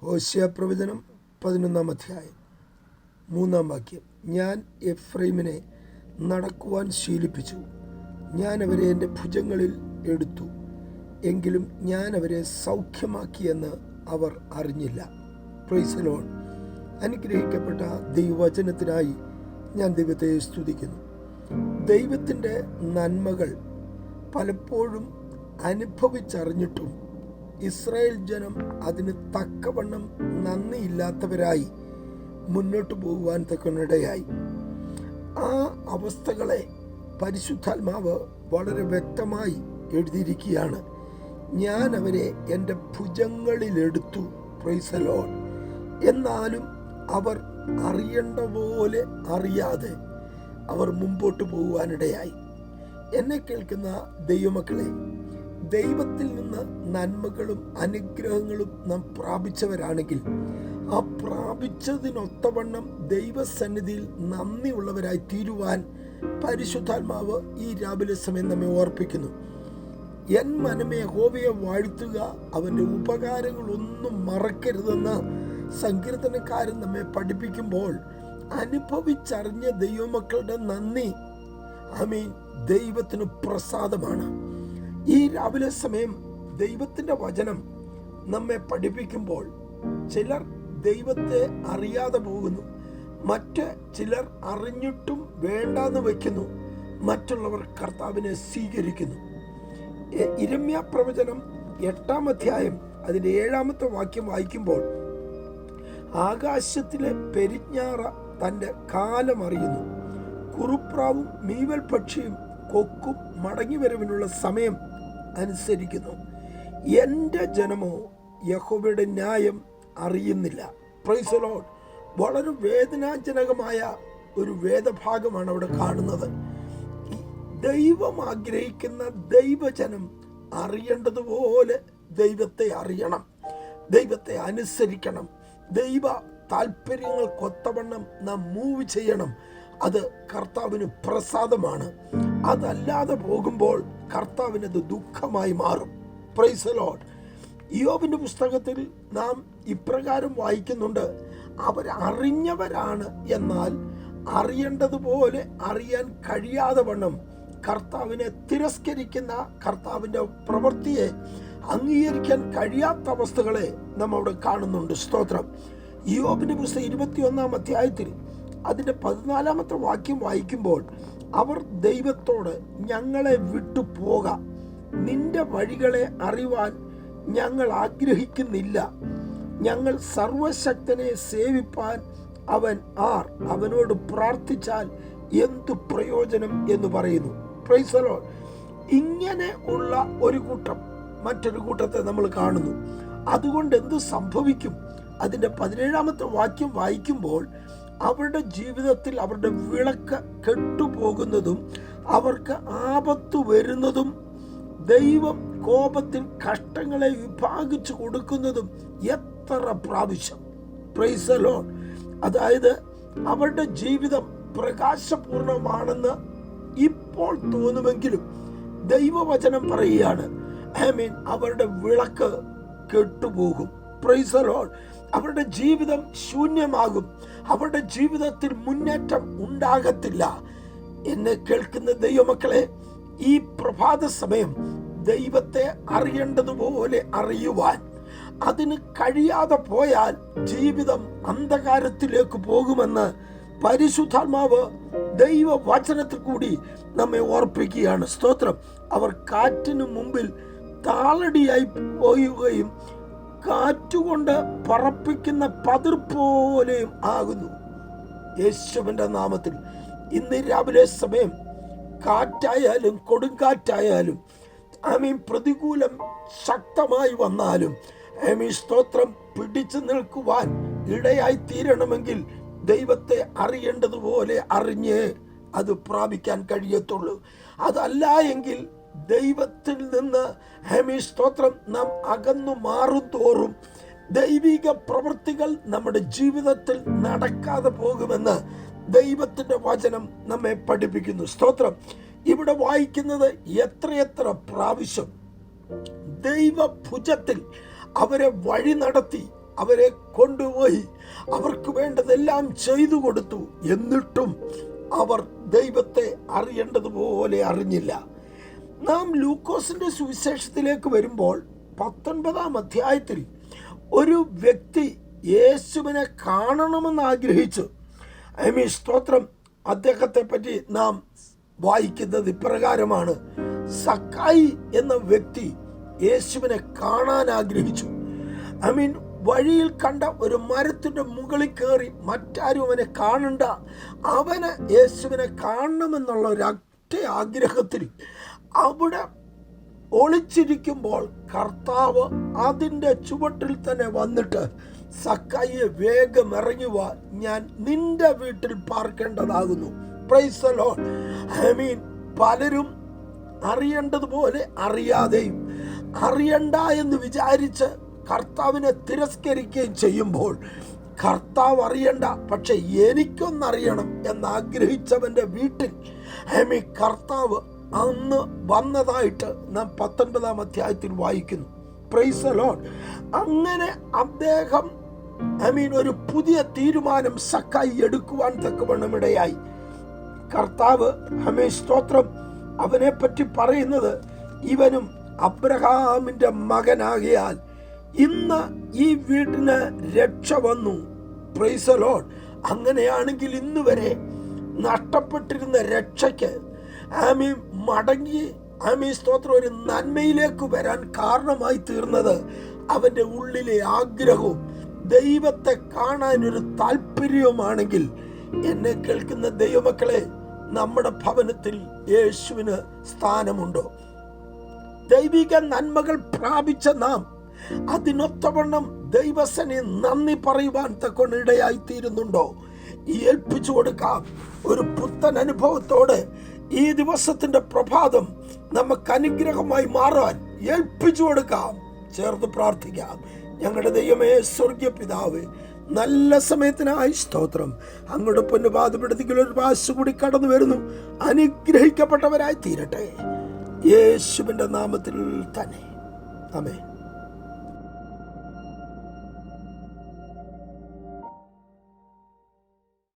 ഹോശേയ പ്രവചനം 11-ാം അധ്യായം 3-ാം വാക്യം. ഞാൻ എഫ്രൈമിനെ നടക്കുവാൻ ശീലിപ്പിച്ചു, ഞാൻ അവരെ എൻ്റെ ഭുജങ്ങളിൽ എടുത്തു, എങ്കിലും ഞാൻ അവരെ സൗഖ്യമാക്കിയെന്ന് അവർ അറിഞ്ഞില്ല. Praise the Lord. അനുഗ്രഹിക്കപ്പെട്ട ദൈവവചനത്തിനായി ഞാൻ ദൈവത്തെ സ്തുതിക്കുന്നു. ദൈവത്തിൻ്റെ നന്മകൾ പലപ്പോഴും അനുഭവിച്ചറിഞ്ഞിട്ടും ഇസ്രായേൽ ജനം അതിന് തക്കവണ്ണം നന്ദിയില്ലാത്തവരായി മുന്നോട്ട് പോകുവാൻ തക്കനിടയായി. ആ അവസ്ഥകളെ പരിശുദ്ധാത്മാവ് വളരെ വ്യക്തമായി എഴുതിയിരിക്കുകയാണ്. ഞാൻ അവരെ എൻ്റെ ഭുജങ്ങളിലെടുത്തു. Praise the Lord. എന്നാലും അവർ അറിയേണ്ട പോലെ അറിയാതെ അവർ മുമ്പോട്ട് പോകുവാനിടയായി. എന്നെ കേൾക്കുന്ന ദൈവമക്കളെ, ദൈവത്തിൽ നിന്ന് നന്മകളും അനുഗ്രഹങ്ങളും നാം പ്രാപിച്ചവരാണെങ്കിൽ ആ പ്രാപിച്ചതിനൊത്തവണ്ണം ദൈവസന്നിധിയിൽ നന്ദിയുള്ളവരായി തീരുവാൻ പരിശുദ്ധാത്മാവ് ഈ രാവിലെ സമയം നമ്മെ ഓർപ്പിക്കുന്നു. എൻ മനമേ യഹോവയെ വാഴ്ത്തുക, അവൻ്റെ ഉപകാരങ്ങളൊന്നും മറക്കരുതെന്ന് സങ്കീർത്തനക്കാരൻ നമ്മെ പഠിപ്പിക്കുമ്പോൾ അനുഭവിച്ചറിഞ്ഞ ദൈവമക്കളുടെ നന്ദി ദൈവത്തിന് പ്രസാദമാണ്. ഈ രാവിലെ സമയം ദൈവത്തിൻ്റെ വചനം നമ്മെ പഠിപ്പിക്കുമ്പോൾ ചിലർ ദൈവത്തെ അറിയാതെ പോകുന്നു, മറ്റ് ചിലർ അറിഞ്ഞിട്ടും വേണ്ടാന്ന് വയ്ക്കുന്നു, മറ്റുള്ളവർ കർത്താവിനെ സ്വീകരിക്കുന്നു. യിരെമ്യാ പ്രവചനം 8-ാം അധ്യായം അതിൻ്റെ 7-ാമത്തെ വാക്യം വായിക്കുമ്പോൾ, ആകാശത്തിലെ പെരിഞ്ഞാറ തൻ്റെ കാലം അറിയുന്നു, കുറുപ്രാവും മീവൽ പക്ഷിയും കൊക്കും മടങ്ങിവരവിനുള്ള സമയം അനുസരിക്കുന്നു. എൻ്റെ ജനമോ യഹോവയുടെ ന്യായം അറിയുന്നില്ല. Praise the Lord. വളരെ വേദനാജനകമായ ഒരു വേദഭാഗമാണ് അവിടെ കാണുന്നത്. ദൈവം ആഗ്രഹിക്കുന്ന ദൈവജനം അറിയേണ്ടതുപോലെ ദൈവത്തെ അറിയണം, ദൈവത്തെ അനുസരിക്കണം, ദൈവ താല്പര്യങ്ങൾക്കൊത്തവണ്ണം നാം മൂവ് ചെയ്യണം. അത് കർത്താവിന് പ്രസാദമാണ്. അതല്ലാതെ പോകുമ്പോൾ കർത്താവിനത് ദുഃഖമായി മാറും. Praise the Lord. യോബിന്റെ പുസ്തകത്തിൽ നാം ഇപ്രകാരം വായിക്കുന്നുണ്ട്, അവരറിഞ്ഞവരാണ്, എന്നാൽ അറിയേണ്ടതുപോലെ അറിയാൻ കഴിയാതെ വണ്ണം കർത്താവിനെ തിരസ്കരിക്കുന്ന, കർത്താവിൻ്റെ പ്രവൃത്തിയെ അംഗീകരിക്കാൻ കഴിയാത്ത അവസ്ഥകളെ നാം അവിടെ കാണുന്നുണ്ട്. സ്തോത്രം. യോബിന്റെ പുസ്തകം 21-ാം അധ്യായത്തിൽ അതിൻ്റെ 14-ാമത്തെ വാക്യം വായിക്കുമ്പോൾ, അവർ ദൈവത്തോട് ഞങ്ങളെ വിട്ടു പോക, നിന്റെ വഴികളെ അറിവാൻ ഞങ്ങൾ ആഗ്രഹിക്കുന്നില്ല, ഞങ്ങൾ സർവശക്തനെ സേവിപ്പാൻ അവൻ ആർ, അവനോട് പ്രാർത്ഥിച്ചാൽ എന്തു പ്രയോജനം എന്ന് പറയുന്നു. Praise the Lord. ഇങ്ങനെ ഉള്ള ഒരു കൂട്ടം മറ്റൊരു കൂട്ടത്തെ നമ്മൾ കാണുന്നു. അതുകൊണ്ട് എന്ത് സംഭവിക്കും? അതിൻ്റെ 17-ാമത്തെ വാക്യം വായിക്കുമ്പോൾ, അവരുടെ ജീവിതത്തിൽ അവരുടെ വിളക്ക് കെട്ടുപോകുന്നതും അവർക്ക് ആപത്ത് വരുന്നതും ദൈവം കോപത്തിൽ കഷ്ടങ്ങളെ വിഭാഗിച്ചു കൊടുക്കുന്നതും എത്ര പ്രാവശ്യം. Praise the Lord. അതായത് അവരുടെ ജീവിതം പ്രകാശപൂർണമാണെന്ന് ഇപ്പോൾ തോന്നുമെങ്കിലും ദൈവവചനം പറയുകയാണ്, അവരുടെ വിളക്ക് കെട്ടുപോകും. Praise the Lord. അവരുടെ ജീവിതം ശൂന്യമാകും, അവരുടെ ജീവിതത്തിൽ മുന്നേറ്റം ഉണ്ടാകത്തില്ല. എന്നെ കേൾക്കുന്ന ദൈവമക്കളെ, ഈ പ്രഭാത സമയം ദൈവത്തെ അറിയേണ്ടതുപോലെ അറിയുവാൻ അതിന് കഴിയാതെ പോയാൽ ജീവിതം അന്ധകാരത്തിലേക്ക് പോകുമെന്ന് പരിശുദ്ധാത്മാവ് ദൈവവചനത്തിൽ കൂടി നമ്മെ ഓർപ്പിക്കുകയാണ്. സ്തോത്രം. അവർ കാറ്റിനു മുമ്പിൽ താളടിയായി പോവുകയും കാറ്റുകൊണ്ട് പറപ്പിക്കുന്ന പതിർ പോലെയും ആകുന്നു. യേശുവിൻ്റെ നാമത്തിൽ ഇന്ന് രാവിലെ സമയം കാറ്റായാലും കൊടുങ്കാറ്റായാലും പ്രതികൂലം ശക്തമായി വന്നാലും സ്തോത്രം, പിടിച്ചു നിൽക്കുവാൻ ഇടയായി തീരണമെങ്കിൽ ദൈവത്തെ അറിയേണ്ടതുപോലെ അറിഞ്ഞേ അത് പ്രാപിക്കാൻ കഴിയത്തുള്ളൂ. അതല്ല എങ്കിൽ ദൈവത്തിൽ നിന്ന് സ്തോത്രം നാം അകന്നു മാറും തോറും ദൈവിക പ്രവൃത്തികൾ നമ്മുടെ ജീവിതത്തിൽ നടക്കാതെ പോകുമെന്ന് ദൈവത്തിന്റെ വചനം നമ്മെ പഠിപ്പിക്കുന്നു. സ്തോത്രം. ഇവിടെ വായിക്കുന്നത് എത്രയെത്ര പ്രാവശ്യം ദൈവഭുജത്തിൽ അവരെ വഴി നടത്തി അവരെ കൊണ്ടുപോയി അവർക്ക് വേണ്ടതെല്ലാം ചെയ്തു കൊടുത്തു. എന്നിട്ടും അവർ ദൈവത്തെ അറിയേണ്ടതുപോലെ അറിഞ്ഞില്ല. നാം ലൂക്കോസിന്റെ സുവിശേഷത്തിലേക്ക് വരുമ്പോൾ 19-ാം അധ്യായത്തിൽ ഒരു വ്യക്തി യേശുവിനെ കാണണമെന്ന് ആഗ്രഹിച്ചു. സ്തോത്രം. അദ്ദേഹത്തെ പറ്റി നാം വായിക്കുന്നത് ഇപ്രകാരമാണ്: സക്കായി എന്ന വ്യക്തി യേശുവിനെ കാണാൻ ആഗ്രഹിച്ചു. വഴിയിൽ കണ്ട ഒരു മരത്തിന്റെ മുകളിൽ കയറി മറ്റാരും അവനെ കാണണ്ട, അവന് യേശുവിനെ കാണണമെന്നുള്ള ഒരൊറ്റ ആഗ്രഹത്തിൽ അവിടെ ഒളിച്ചിരിക്കുമ്പോൾ കർത്താവ് അതിൻ്റെ ചുവട്ടിൽ തന്നെ വന്നിട്ട്, സക്കായിയെ വേഗം ഇറങ്ങി വാ, ഞാൻ നിന്റെ വീട്ടിൽ പാർക്കേണ്ടതാകുന്നു. Praise the Lord. പലരും അറിയേണ്ടതുപോലെ അറിയാതെയും അറിയണ്ട എന്ന് വിചാരിച്ച് കർത്താവിനെ തിരസ്കരിക്കുകയും ചെയ്യുമ്പോൾ, കർത്താവ് അറിയണ്ട പക്ഷെ എനിക്കൊന്നറിയണം എന്നാഗ്രഹിച്ചവന്റെ വീട്ടിൽ കർത്താവ് അന്ന് വന്നതായിട്ട് നാം 19-ാം അധ്യായത്തിൽ വായിക്കുന്നു. Praise the Lord. അങ്ങനെ അദ്ദേഹം ഒരു പുതിയ തീരുമാനം സക്കായി എടുക്കുവാൻ തക്കവണ്ണം ഇടയായി. കർത്താവ് സ്തോത്രം അവനെ പറ്റി പറയുന്നത്, ഇവനും അബ്രഹാമിന്റെ മകനാകിയാൽ ഇന്ന് ഈ വീടിന് രക്ഷ വന്നു. Praise the Lord. അങ്ങനെയാണെങ്കിൽ ഇന്ന് വരെ നഷ്ടപ്പെട്ടിരുന്ന രക്ഷയ്ക്ക് മടങ്ങി സ്തോത്രം ഒരു നന്മയിലേക്ക് വരാൻ കാരണമായി തീർന്നത് അവന്റെ ഉള്ളിലെ ആഗ്രഹവും ദൈവത്തെ കാണാൻ ഒരു താല്പര്യവുമാണെങ്കിൽ, എന്നെ കേൾക്കുന്ന ദൈവമക്കളെ, നമ്മുടെ ഭവനത്തിൽ യേശുവിന് സ്ഥാനമുണ്ടോ? ദൈവിക നന്മകൾ പ്രാപിച്ച നാം അതിനൊത്തവണ്ണം ദൈവസനെ നന്ദി പറയുവാൻ തക്കൊണ്ട് ഇടയായിത്തീരുന്നുണ്ടോ? ഏൽപ്പിച്ചു കൊടുക്കാം. ഒരു പുത്തൻ അനുഭവത്തോടെ ഈ ദിവസത്തിന്റെ പ്രഭാതം നമുക്ക് അനുഗ്രഹമായി മാറാൻ ഏൽപ്പിച്ചു കൊടുക്കാം. ചേർന്ന് പ്രാർത്ഥിക്കാം. ഞങ്ങളുടെ ദൈവമേ, സ്വർഗീയ പിതാവേ, നല്ല സമയത്തിനായി സ്തോത്രം. അങ്ങോട്ട് പൊന്നുപാതപ്പെടുത്തിക്കൽ ഒരു പ്രാവശ്യം കൂടി കടന്നു വരുന്നു. അനുഗ്രഹിക്കപ്പെട്ടവരായി തീരട്ടെ, യേശുവിന്റെ നാമത്തിൽ തന്നെ. ആമേൻ.